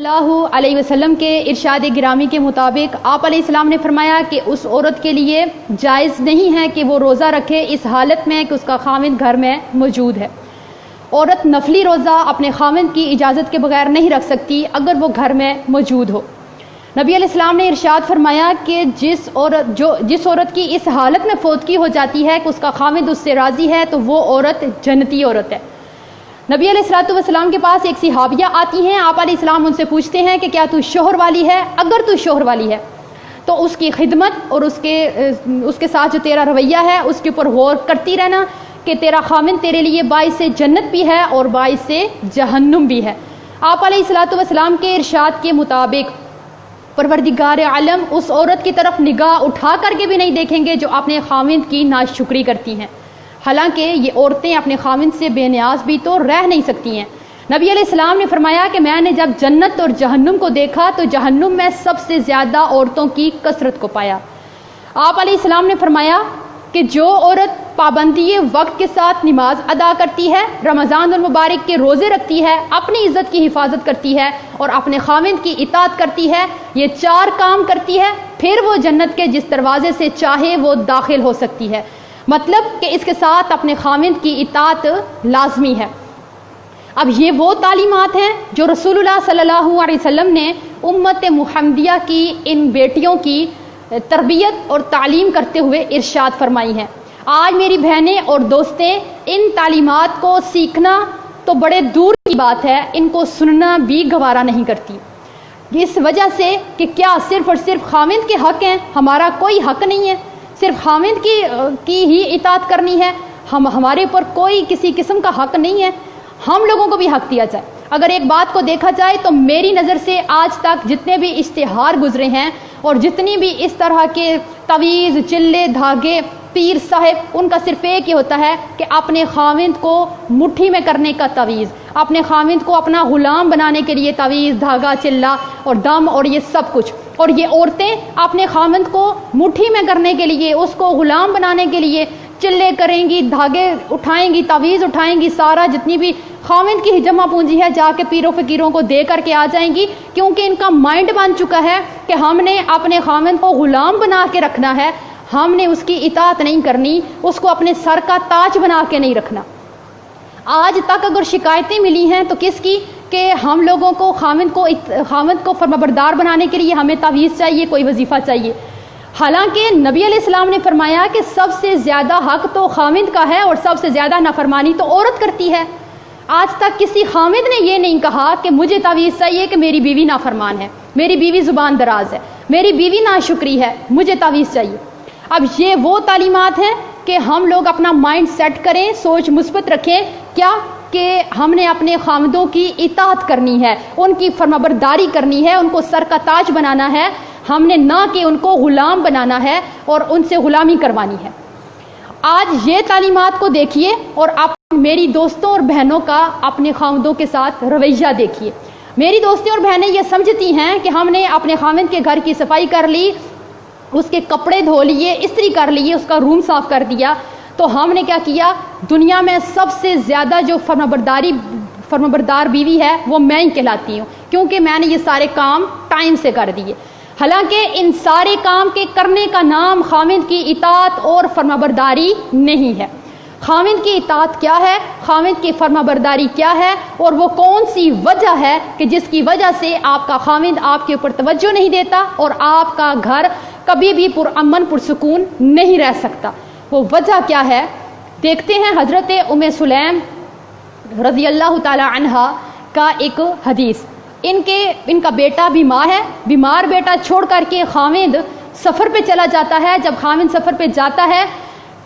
اللہ علیہ وسلم کے ارشاد گرامی کے مطابق آپ علیہ السلام نے فرمایا کہ اس عورت کے لیے جائز نہیں ہے کہ وہ روزہ رکھے اس حالت میں کہ اس کا خاوند گھر میں موجود ہے۔ عورت نفلی روزہ اپنے خاوند کی اجازت کے بغیر نہیں رکھ سکتی اگر وہ گھر میں موجود ہو۔ نبی علیہ السلام نے ارشاد فرمایا کہ جس عورت کی اس حالت میں فوتگی ہو جاتی ہے کہ اس کا خاوند اس سے راضی ہے تو وہ عورت جنتی عورت ہے۔ نبی علیہ السلام کے پاس ایک صحابیہ آتی ہیں، آپ علیہ السلام ان سے پوچھتے ہیں کہ کیا تو شوہر والی ہے؟ اگر تو شوہر والی ہے تو اس کی خدمت اور اس کے ساتھ جو تیرا رویہ ہے اس کے اوپر غور کرتی رہنا کہ تیرا خاوند تیرے لیے باعث جنت بھی ہے اور باعث جہنم بھی ہے۔ آپ علیہ السلام کے ارشاد کے مطابق پروردگار عالم اس عورت کی طرف نگاہ اٹھا کر کے بھی نہیں دیکھیں گے جو اپنے خاوند کی ناشکری کرتی ہیں، حالانکہ یہ عورتیں اپنے خاوند سے بے نیاز بھی تو رہ نہیں سکتی ہیں۔ نبی علیہ السلام نے فرمایا کہ میں نے جب جنت اور جہنم کو دیکھا تو جہنم میں سب سے زیادہ عورتوں کی کثرت کو پایا۔ آپ علیہ السلام نے فرمایا کہ جو عورت پابندی وقت کے ساتھ نماز ادا کرتی ہے، رمضان المبارک کے روزے رکھتی ہے، اپنی عزت کی حفاظت کرتی ہے اور اپنے خاوند کی اطاعت کرتی ہے، یہ 4 کام کرتی ہے، پھر وہ جنت کے جس دروازے سے چاہے وہ داخل ہو سکتی ہے۔ مطلب کہ اس کے ساتھ اپنے خاوند کی اطاعت لازمی ہے۔ اب یہ وہ تعلیمات ہیں جو رسول اللہ صلی اللہ علیہ وسلم نے امت محمدیہ کی ان بیٹیوں کی تربیت اور تعلیم کرتے ہوئے ارشاد فرمائی ہیں۔ آج میری بہنیں اور دوستیں ان تعلیمات کو سیکھنا تو بڑے دور کی بات ہے، ان کو سننا بھی گوارا نہیں کرتی، اس وجہ سے کہ کیا صرف اور صرف خاوند کے حق ہیں، ہمارا کوئی حق نہیں ہے، صرف خاوند کی ہی اطاعت کرنی ہے، ہمارے اوپر کوئی کسی قسم کا حق نہیں ہے، ہم لوگوں کو بھی حق دیا جائے۔ اگر ایک بات کو دیکھا جائے تو میری نظر سے آج تک جتنے بھی اشتہار گزرے ہیں اور جتنی بھی اس طرح کے تویز، چلے، دھاگے، پیر صاحب، ان کا صرف ایک ہی ہوتا ہے کہ اپنے خاوند کو مٹھی میں کرنے کا تویز، اپنے خاوند کو اپنا غلام بنانے کے لیے تویز، دھاگا، چلا اور دم اور یہ سب کچھ۔ اور یہ عورتیں اپنے خاوند کو مٹھی میں کرنے کے لیے، اس کو غلام بنانے کے لیے چلے کریں گی، دھاگے اٹھائیں گی، تویز اٹھائیں گی، سارا جتنی بھی خاوند کی جمع پونجی ہے جا کے پیروں فقیروں کو دے کر کے آ جائیں گی، کیونکہ ان کا مائنڈ بن چکا ہے کہ ہم نے اپنے خاوند کو غلام بنا کے رکھنا ہے، ہم نے اس کی اطاعت نہیں کرنی، اس کو اپنے سر کا تاج بنا کے نہیں رکھنا۔ آج تک اگر شکایتیں ملی ہیں تو کس کی؟ کہ ہم لوگوں کو خاوند کو فرمانبردار بنانے کے لیے ہمیں تعویذ چاہیے، کوئی وظیفہ چاہیے، حالانکہ نبی علیہ السلام نے فرمایا کہ سب سے زیادہ حق تو خاوند کا ہے اور سب سے زیادہ نافرمانی تو عورت کرتی ہے۔ آج تک کسی خاوند نے یہ نہیں کہا کہ مجھے تعویذ چاہیے کہ میری بیوی نافرمان ہے، میری بیوی زبان دراز ہے، میری بیوی ناشکری ہے، مجھے تعویذ چاہیے۔ اب یہ وہ تعلیمات ہیں کہ ہم لوگ اپنا مائنڈ سیٹ کریں، سوچ مثبت رکھیں، کیا کہ ہم نے اپنے خاوندوں کی اطاعت کرنی ہے، ان کی فرمانبرداری کرنی ہے، ان کو سر کا تاج بنانا ہے، ہم نے نہ کہ ان کو غلام بنانا ہے اور ان سے غلامی کروانی ہے۔ آج یہ تعلیمات کو دیکھیے اور آپ میری دوستوں اور بہنوں کا اپنے خاوندوں کے ساتھ رویہ دیکھیے۔ میری دوستیں اور بہنیں یہ سمجھتی ہیں کہ ہم نے اپنے خاوند کے گھر کی صفائی کر لی، اس کے کپڑے دھو لیے، استری کر لیے، اس کا روم صاف کر دیا، تو ہم نے کیا کیا؟ دنیا میں سب سے زیادہ جو فرمانبردار بیوی ہے وہ میں ہی کہلاتی ہوں، کیونکہ میں نے یہ سارے کام ٹائم سے کر دیے۔ حالانکہ ان سارے کام کے کرنے کا نام خاوند کی اطاعت اور فرمانبرداری نہیں ہے۔ خاوند کی اطاعت کیا ہے، خاوند کی فرمانبرداری کیا ہے، اور وہ کون سی وجہ ہے کہ جس کی وجہ سے آپ کا خاوند آپ کے اوپر توجہ نہیں دیتا اور آپ کا گھر کبھی بھی پرامن پرسکون نہیں رہ سکتا؟ وہ وجہ کیا ہے؟ دیکھتے ہیں حضرت ام سلیم رضی اللہ تعالی عنہا کا ایک حدیث۔ ان کا بیٹا بیمار ہے، بیمار بیٹا چھوڑ کر کے خاوند سفر پہ چلا جاتا ہے۔ جب خاوند سفر پہ جاتا ہے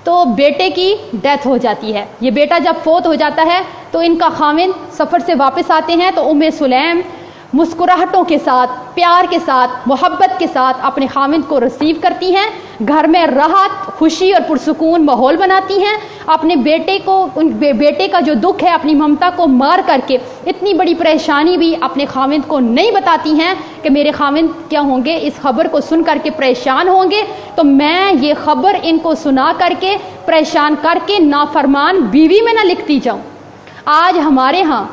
تو بیٹے کی ڈیتھ ہو جاتی ہے۔ یہ بیٹا جب فوت ہو جاتا ہے تو ان کا خاوند سفر سے واپس آتے ہیں تو ام سلیم مسکراہٹوں کے ساتھ، پیار کے ساتھ، محبت کے ساتھ اپنے خاوند کو ریسیو کرتی ہیں، گھر میں راحت، خوشی اور پرسکون ماحول بناتی ہیں، اپنے بیٹے کا جو دکھ ہے، اپنی ممتا کو مار کر کے اتنی بڑی پریشانی بھی اپنے خاوند کو نہیں بتاتی ہیں کہ میرے خاوند کیا ہوں گے، اس خبر کو سن کر کے پریشان ہوں گے، تو میں یہ خبر ان کو سنا کر کے پریشان کر کے نافرمان بیوی میں نہ لکھتی جاؤں۔ آج ہمارے ہاں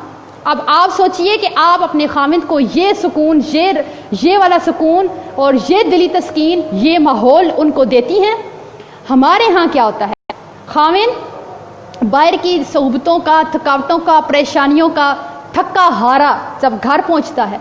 اب آپ سوچئے کہ آپ اپنے خامند کو یہ سکون، یہ والا سکون اور یہ دلی تسکین، یہ ماحول ان کو دیتی ہیں۔ ہمارے ہاں کیا ہوتا ہے، خامند باہر کی صحبتوں کا، تھکاوٹوں کا، پریشانیوں کا تھکا ہارا جب گھر پہنچتا ہے،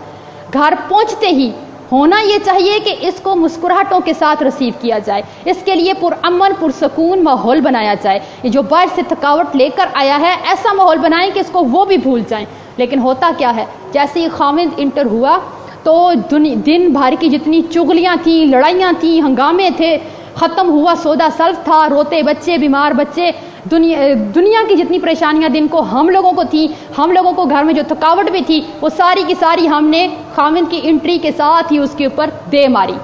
گھر پہنچتے ہی ہونا یہ چاہیے کہ اس کو مسکراہٹوں کے ساتھ ریسیو کیا جائے، اس کے لیے پرامن پرسکون ماحول بنایا جائے۔ یہ جو باہر سے تھکاوٹ لے کر آیا ہے، ایسا ماحول بنائیں کہ اس کو وہ بھی بھول جائیں۔ لیکن ہوتا کیا ہے، جیسے ہی خامند انٹر ہوا تو دن بھر کی جتنی چغلیاں تھیں، لڑائیاں تھیں، ہنگامے تھے، ختم ہوا، سودا سلف تھا، روتے بچے، بیمار بچے، دنیا کی جتنی پریشانیاں دن کو ہم لوگوں کو تھی، ہم لوگوں کو گھر میں جو تھکاوٹ بھی تھی، وہ ساری کی ساری ہم نے خامند کی انٹری کے ساتھ ہی اس کے اوپر دے ماری۔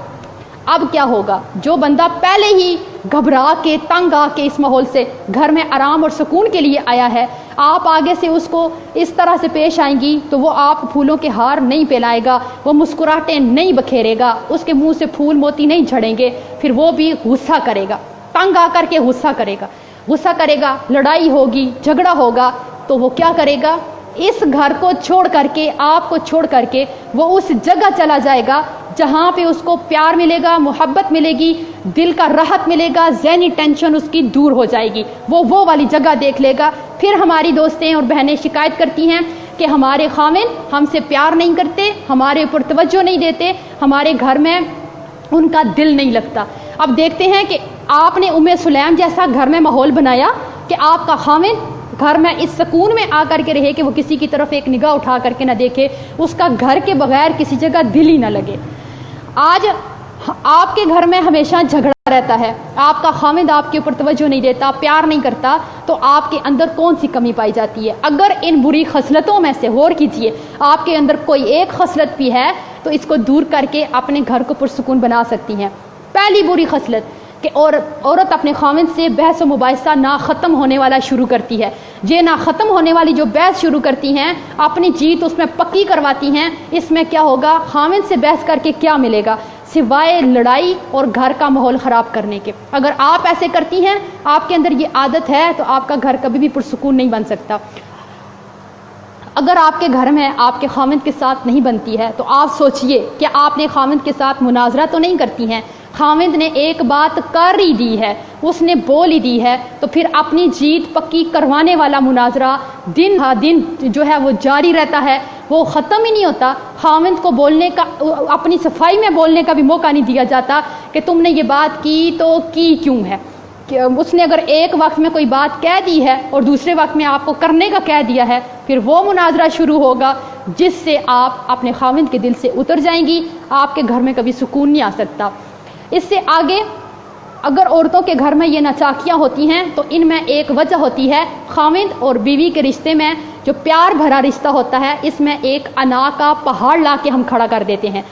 اب کیا ہوگا، جو بندہ پہلے ہی گھبرا کے تنگ آ کے اس ماحول سے گھر میں آرام اور سکون کے لیے آیا ہے، آپ آگے سے اس کو اس طرح سے پیش آئیں گی تو وہ آپ پھولوں کے ہار نہیں پھیلائے گا، وہ مسکراہٹیں نہیں بکھیرے گا، اس کے منہ سے پھول موتی نہیں جھڑیں گے، پھر وہ بھی غصہ کرے گا، تنگ آ کر کے غصہ کرے گا، لڑائی ہوگی، جھگڑا ہوگا، تو وہ کیا کرے گا، اس گھر کو چھوڑ کر کے، آپ کو چھوڑ کر کے وہ اس جگہ چلا جائے گا جہاں پہ اس کو پیار ملے گا، محبت ملے گی، دل کا راحت ملے گا، ذہنی ٹینشن اس کی دور ہو جائے گی، وہ والی جگہ دیکھ لے گا۔ پھر ہماری دوستیں اور بہنیں شکایت کرتی ہیں کہ ہمارے خامند ہم سے پیار نہیں کرتے، ہمارے اوپر توجہ نہیں دیتے، ہمارے گھر میں ان کا دل نہیں لگتا۔ اب دیکھتے ہیں کہ آپ نے ام سلیم جیسا گھر میں ماحول بنایا کہ آپ کا خامند گھر میں اس سکون میں آ کر کے رہے کہ وہ کسی کی طرف ایک نگاہ اٹھا کر کے نہ دیکھے، اس کا گھر کے بغیر کسی جگہ دل ہی نہ لگے۔ آج آپ کے گھر میں ہمیشہ جھگڑا رہتا ہے، آپ کا خامند آپ کے اوپر توجہ نہیں دیتا، پیار نہیں کرتا، تو آپ کے اندر کون سی کمی پائی جاتی ہے؟ اگر ان بری خصلتوں میں سے غور کیجئے، آپ کے اندر کوئی ایک خصلت بھی ہے تو اس کو دور کر کے اپنے گھر کو پرسکون بنا سکتی ہیں۔ پہلی بری خصلت کہ عورت اپنے خامند سے بحث و مباحثہ نہ ختم ہونے والا شروع کرتی ہے۔ یہ نہ ختم ہونے والی جو بحث شروع کرتی ہیں، اپنی جیت اس میں پکی کرواتی ہیں، اس میں کیا ہوگا، خامند سے بحث کر کے کیا ملے گا سوائے لڑائی اور گھر کا ماحول خراب کرنے کے۔ اگر آپ ایسے کرتی ہیں، آپ کے اندر یہ عادت ہے، تو آپ کا گھر کبھی بھی پرسکون نہیں بن سکتا۔ اگر آپ کے گھر میں آپ کے خامند کے ساتھ نہیں بنتی ہے تو آپ سوچئے کہ آپ نے خامند کے ساتھ مناظرہ تو نہیں کرتی ہیں۔ خامند نے ایک بات کر ہی دی ہے، اس نے بول ہی دی ہے، تو پھر اپنی جیت پکی کروانے والا مناظرہ دن ہا دن جو ہے وہ جاری رہتا ہے، وہ ختم ہی نہیں ہوتا۔ خامند کو بولنے کا، اپنی صفائی میں بولنے کا بھی موقع نہیں دیا جاتا کہ تم نے یہ بات کی تو کی کیوں ہے۔ اس نے اگر ایک وقت میں کوئی بات کہہ دی ہے اور دوسرے وقت میں آپ کو کرنے کا کہہ دیا ہے، پھر وہ مناظرہ شروع ہوگا جس سے آپ اپنے خامند کے دل سے اتر جائیں گی، آپ کے گھر میں کبھی سکون نہیں آ سکتا۔ اس سے آگے اگر عورتوں کے گھر میں یہ ناچاکیاں ہوتی ہیں تو ان میں ایک وجہ ہوتی ہے، خامند اور بیوی کے رشتے میں جو پیار بھرا رشتہ ہوتا ہے، اس میں ایک انا کا پہاڑ لا کے ہم کھڑا کر دیتے ہیں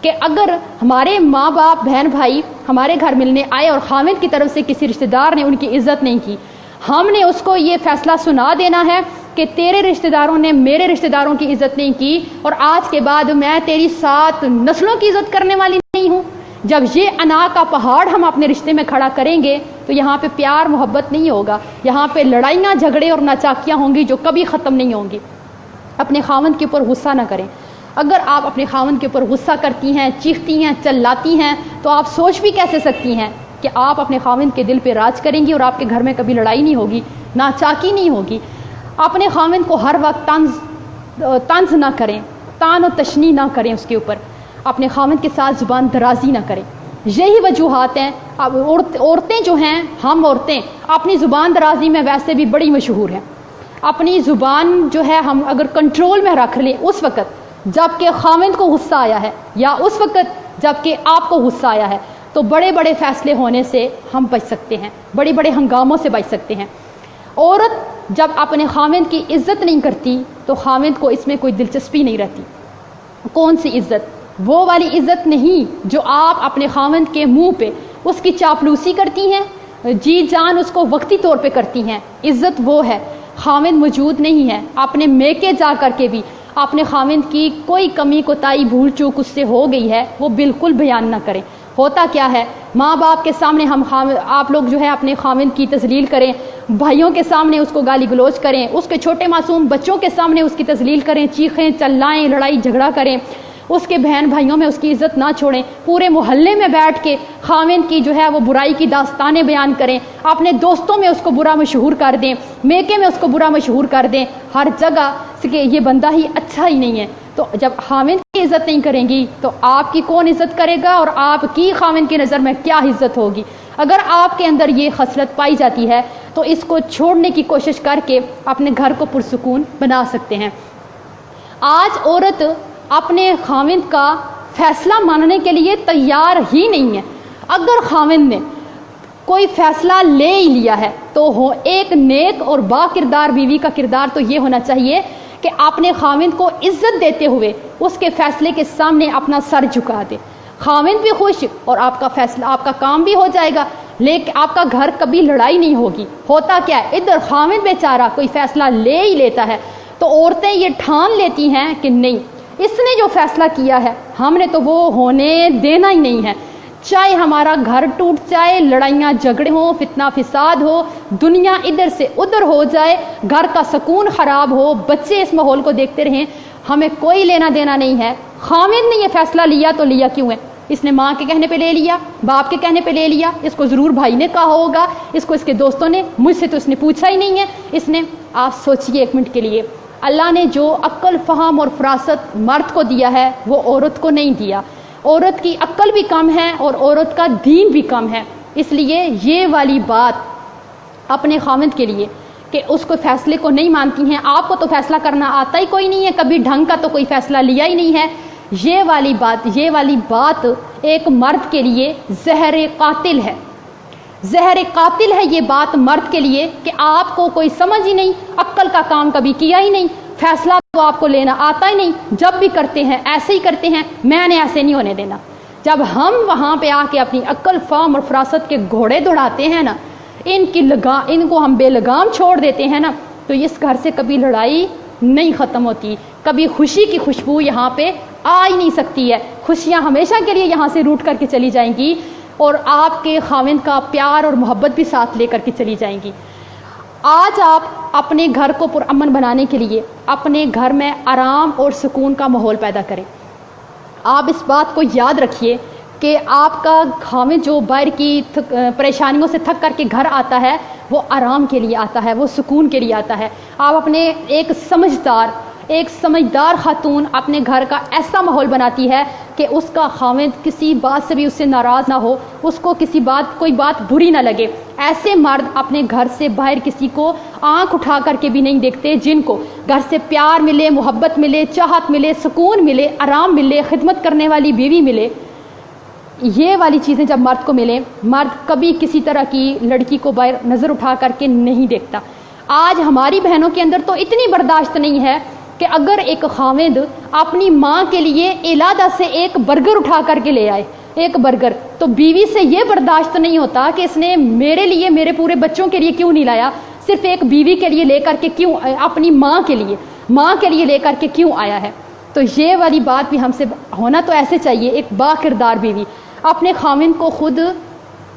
کہ اگر ہمارے ماں باپ بہن بھائی ہمارے گھر ملنے آئے اور خامند کی طرف سے کسی رشتہ دار نے ان کی عزت نہیں کی، ہم نے اس کو یہ فیصلہ سنا دینا ہے کہ تیرے رشتہ داروں نے میرے رشتہ داروں کی عزت نہیں کی، اور آج کے بعد میں تیری 7 نسلوں کی عزت کرنے والی نہیں ہوں۔ جب یہ انا کا پہاڑ ہم اپنے رشتے میں کھڑا کریں گے تو یہاں پہ پیار محبت نہیں ہوگا، یہاں پہ لڑائیاں جھگڑے اور ناچاکیاں ہوں گی جو کبھی ختم نہیں ہوں گی۔ اپنے خامند کے اوپر غصہ نہ کریں۔ اگر آپ اپنے خامند کے اوپر غصہ کرتی ہیں، چیختی ہیں، چلاتی ہیں، تو آپ سوچ بھی کیسے سکتی ہیں کہ آپ اپنے خامند کے دل پہ راج کریں گی اور آپ کے گھر میں کبھی لڑائی نہیں ہوگی، ناچاکی نہیں ہوگی۔ اپنے خامند کو ہر وقت طنز نہ کریں، تان و تشنی نہ کریں اس کے اوپر، اپنے خامند کے ساتھ زبان درازی نہ کریں۔ یہی وجوہات ہیں۔ اب عورتیں جو ہیں، ہم عورتیں اپنی زبان درازی میں ویسے بھی بڑی مشہور ہیں۔ اپنی زبان جو ہے ہم اگر کنٹرول میں رکھ لیں اس وقت جب کہ خامند کو غصہ آیا ہے یا اس وقت جب کہ آپ کو غصہ آیا ہے، تو بڑے بڑے فیصلے ہونے سے ہم بچ سکتے ہیں، بڑے بڑے ہنگاموں سے بچ سکتے ہیں۔ عورت جب اپنے خامند کی عزت نہیں کرتی تو خامند کو اس میں کوئی دلچسپی نہیں رہتی۔ کون سی عزت؟ وہ والی عزت نہیں جو آپ اپنے خامند کے منہ پہ اس کی چاپلوسی کرتی ہیں، جی جان اس کو وقتی طور پہ کرتی ہیں۔ عزت وہ ہے، خامند موجود نہیں ہے، اپنے میکے جا کر کے بھی اپنے خامند کی کوئی کمی کوتاہی بھول چوک اس سے ہو گئی ہے وہ بالکل بیان نہ کریں، ہوتا کیا ہے، ماں باپ کے سامنے آپ لوگ جو ہے اپنے خاوند کی تذلیل کریں، بھائیوں کے سامنے اس کو گالی گلوچ کریں، اس کے چھوٹے معصوم بچوں کے سامنے اس کی تذلیل کریں، چیخیں چلائیں، لڑائی جھگڑا کریں، اس کے بہن بھائیوں میں اس کی عزت نہ چھوڑیں، پورے محلے میں بیٹھ کے خاوند کی جو ہے وہ برائی کی داستانیں بیان کریں، اپنے دوستوں میں اس کو برا مشہور کر دیں، میکے میں اس کو برا مشہور کر دیں، ہر جگہ کہ یہ بندہ ہی اچھا ہی نہیں ہے۔ تو جب خاوند کی عزت نہیں کریں گی تو آپ کی کون عزت کرے گا، اور آپ کی خاوند کی نظر میں کیا عزت ہوگی؟ اگر آپ کے اندر یہ خصلت پائی جاتی ہے تو اس کو چھوڑنے کی کوشش کر کے اپنے گھر کو پرسکون بنا سکتے ہیں۔ آج عورت اپنے خاوند کا فیصلہ ماننے کے لیے تیار ہی نہیں ہے۔ اگر خاوند نے کوئی فیصلہ لے ہی لیا ہے تو ایک نیک اور با کردار بیوی کا کردار تو یہ ہونا چاہیے کہ اپنے خاوند کو عزت دیتے ہوئے اس کے فیصلے کے سامنے اپنا سر جھکا دے، خاوند بھی خوش اور آپ کا فیصلہ، آپ کا کام بھی ہو جائے گا، لیکن آپ کا گھر کبھی لڑائی نہیں ہوگی۔ ہوتا کیا ہے، ادھر خاوند بیچارہ کوئی فیصلہ لے ہی لیتا ہے تو عورتیں یہ ٹھان لیتی ہیں کہ نہیں، اس نے جو فیصلہ کیا ہے ہم نے تو وہ ہونے دینا ہی نہیں ہے، چاہے ہمارا گھر ٹوٹ جائے، لڑائیاں جھگڑے ہوں، فتنہ فساد ہو، دنیا ادھر سے ادھر ہو جائے، گھر کا سکون خراب ہو، بچے اس ماحول کو دیکھتے رہیں، ہمیں کوئی لینا دینا نہیں ہے۔ خاوند نے یہ فیصلہ لیا تو لیا کیوں ہے؟ اس نے ماں کے کہنے پہ لے لیا، باپ کے کہنے پہ لے لیا، اس کو ضرور بھائی نے کہا ہوگا، اس کو اس کے دوستوں نے، مجھ سے تو اس نے پوچھا ہی نہیں ہے، اس نے۔ آپ سوچئے ایک منٹ کے لیے، اللہ نے جو عقل، فہم اور فراست مرد کو دیا ہے وہ عورت کو نہیں دیا۔ عورت کی عقل بھی کم ہے اور عورت کا دین بھی کم ہے، اس لیے یہ والی بات اپنے خاوند کے لیے کہ اس کو فیصلے کو نہیں مانتی ہیں، آپ کو تو فیصلہ کرنا آتا ہی کوئی نہیں ہے، کبھی ڈھنگ کا تو کوئی فیصلہ لیا ہی نہیں ہے، یہ والی بات ایک مرد کے لیے زہر قاتل ہے۔ زہر قاتل ہے یہ بات مرد کے لیے کہ آپ کو کوئی سمجھ ہی نہیں، عقل کا کام کبھی کیا ہی نہیں، فیصلہ تو آپ کو لینا آتا ہی نہیں، جب بھی کرتے ہیں ایسے ہی کرتے ہیں، میں نے ایسے نہیں ہونے دینا۔ جب ہم وہاں پہ آ کے اپنی عقل، فہم اور فراست کے گھوڑے دوڑاتے ہیں نا، ان کو ہم بے لگام چھوڑ دیتے ہیں نا، تو اس گھر سے کبھی لڑائی نہیں ختم ہوتی، کبھی خوشی کی خوشبو یہاں پہ آ ہی نہیں سکتی ہے، خوشیاں ہمیشہ کے لیے یہاں سے روٹ کر کے چلی جائیں گی اور آپ کے خاوند کا پیار اور محبت بھی ساتھ لے کر کے چلی جائیں گی۔ آج آپ اپنے گھر کو پرامن بنانے کے لیے اپنے گھر میں آرام اور سکون کا ماحول پیدا کریں۔ آپ اس بات کو یاد رکھیے کہ آپ کا خاوند جو باہر کی پریشانیوں سے تھک کر کے گھر آتا ہے وہ آرام کے لیے آتا ہے، وہ سکون کے لیے آتا ہے۔ آپ اپنے ایک سمجھدار خاتون اپنے گھر کا ایسا ماحول بناتی ہے کہ اس کا خاوند کسی بات سے بھی اس سے ناراض نہ ہو، اس کو کوئی بات بری نہ لگے۔ ایسے مرد اپنے گھر سے باہر کسی کو آنکھ اٹھا کر کے بھی نہیں دیکھتے، جن کو گھر سے پیار ملے، محبت ملے، چاہت ملے، سکون ملے، آرام ملے، خدمت کرنے والی بیوی ملے۔ یہ والی چیزیں جب مرد کو ملیں، مرد کبھی کسی طرح کی لڑکی کو باہر نظر اٹھا کر کے نہیں دیکھتا۔ آج ہماری بہنوں کے اندر تو اتنی برداشت نہیں ہے کہ اگر ایک خاوند اپنی ماں کے لیے علادہ سے ایک برگر اٹھا کر کے لے آئے، ایک برگر، تو بیوی سے یہ برداشت نہیں ہوتا کہ اس نے میرے لیے، میرے پورے بچوں کے لیے کیوں نہیں لایا، صرف ایک بیوی کے لیے لے کر کے کیوں، اپنی ماں کے لیے لے کر کے کیوں آیا ہے۔ تو یہ والی بات بھی ہم سے ہونا تو ایسے چاہیے، ایک با کردار بیوی اپنے خاوند کو خود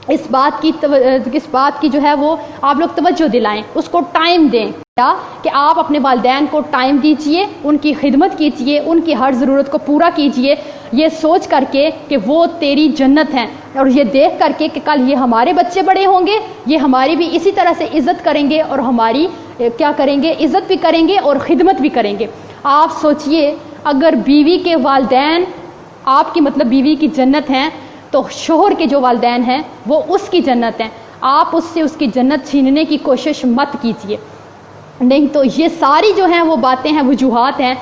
اس بات کی جو ہے وہ آپ لوگ توجہ دلائیں، اس کو ٹائم دیں کہ آپ اپنے والدین کو ٹائم دیجئے، ان کی خدمت کیجئے، ان کی ہر ضرورت کو پورا کیجئے، یہ سوچ کر کے کہ وہ تیری جنت ہیں، اور یہ دیکھ کر کے کہ کل یہ ہمارے بچے بڑے ہوں گے، یہ ہماری بھی اسی طرح سے عزت کریں گے اور ہماری کیا کریں گے، عزت بھی کریں گے اور خدمت بھی کریں گے۔ آپ سوچئے اگر بیوی کے والدین آپ کی بیوی کی جنت ہیں تو شوہر کے جو والدین ہیں وہ اس کی جنت ہیں، آپ اس سے اس کی جنت چھیننے کی کوشش مت کیجیے، نہیں تو یہ ساری جو ہیں وہ باتیں ہیں، وجوہات ہیں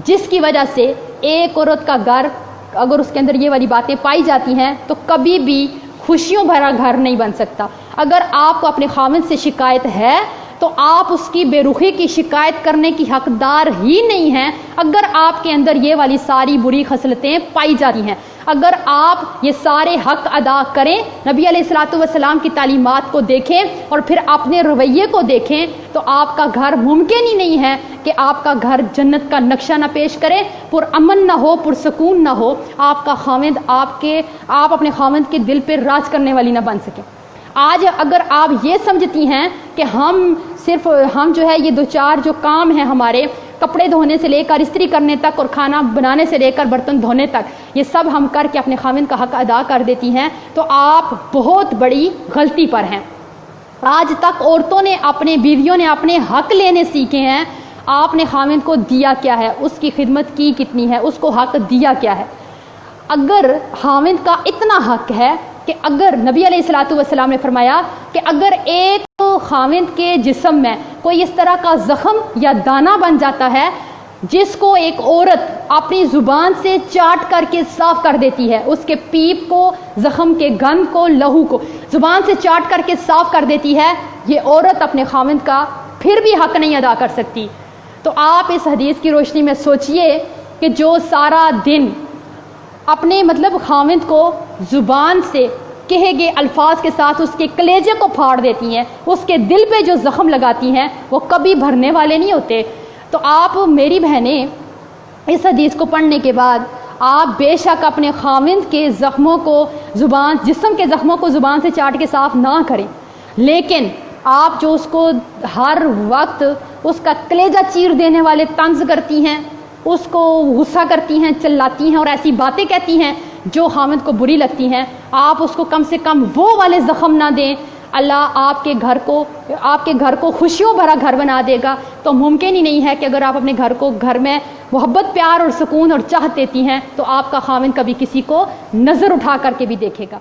جس کی وجہ سے ایک عورت کا گھر اگر اس کے اندر یہ والی باتیں پائی جاتی ہیں تو کبھی بھی خوشیوں بھرا گھر نہیں بن سکتا۔ اگر آپ کو اپنے خاوند سے شکایت ہے تو آپ اس کی بے رخی کی شکایت کرنے کی حقدار ہی نہیں ہیں اگر آپ کے اندر یہ والی ساری بری خصلتیں پائی جاتی ہیں۔ اگر آپ یہ سارے حق ادا کریں، نبی علیہ الصلوۃ والسلام کی تعلیمات کو دیکھیں اور پھر اپنے رویے کو دیکھیں، تو آپ کا گھر ممکن ہی نہیں ہے کہ آپ کا گھر جنت کا نقشہ نہ پیش کرے، پرامن نہ ہو، پرسکون نہ ہو، آپ کا خاوند آپ اپنے خاوند کے دل پہ راج کرنے والی نہ بن سکے۔ آج اگر آپ یہ سمجھتی ہیں کہ ہم جو ہے یہ دو چار جو کام ہیں ہمارے، کپڑے دھونے سے لے کر استری کرنے تک اور کھانا بنانے سے لے کر برتن دھونے تک، یہ سب ہم کر کے اپنے خاوند کا حق ادا کر دیتی ہیں، تو آپ بہت بڑی غلطی پر ہیں۔ آج تک عورتوں نے بیویوں نے اپنے حق لینے سیکھے ہیں، آپ نے خاوند کو دیا کیا ہے، اس کی خدمت کی کتنی ہے، اس کو حق دیا کیا ہے۔ اگر خاوند کا اتنا حق ہے کہ اگر نبی علیہ الصلوۃ والسلام نے فرمایا کہ اگر ایک خاوند کے جسم میں کوئی اس طرح کا زخم یا دانہ بن جاتا ہے جس کو ایک عورت اپنی زبان سے چاٹ کر کے صاف کر دیتی ہے، اس کے پیپ کو، زخم کے گند کو، لہو کو زبان سے چاٹ کر کے صاف کر دیتی ہے، یہ عورت اپنے خاوند کا پھر بھی حق نہیں ادا کر سکتی۔ تو آپ اس حدیث کی روشنی میں سوچئے کہ جو سارا دن اپنے خاوند کو زبان سے کہے گئے الفاظ کے ساتھ اس کے کلیجے کو پھاڑ دیتی ہیں، اس کے دل پہ جو زخم لگاتی ہیں وہ کبھی بھرنے والے نہیں ہوتے۔ تو آپ میری بہنیں اس حدیث کو پڑھنے کے بعد آپ بے شک اپنے خاوند کے زخموں کو جسم کے زخموں کو زبان سے چاٹ کے صاف نہ کریں، لیکن آپ جو اس کو ہر وقت اس کا کلیجہ چیر دینے والے طنز کرتی ہیں، اس کو غصہ کرتی ہیں، چلاتی ہیں اور ایسی باتیں کہتی ہیں جو خاوند کو بری لگتی ہیں، آپ اس کو کم سے کم وہ والے زخم نہ دیں۔ اللہ آپ کے گھر کو خوشیوں بھرا گھر بنا دے گا۔ تو ممکن ہی نہیں ہے کہ اگر آپ اپنے گھر میں محبت، پیار اور سکون اور چاہت دیتی ہیں تو آپ کا خاوند کبھی کسی کو نظر اٹھا کر کے بھی دیکھے گا۔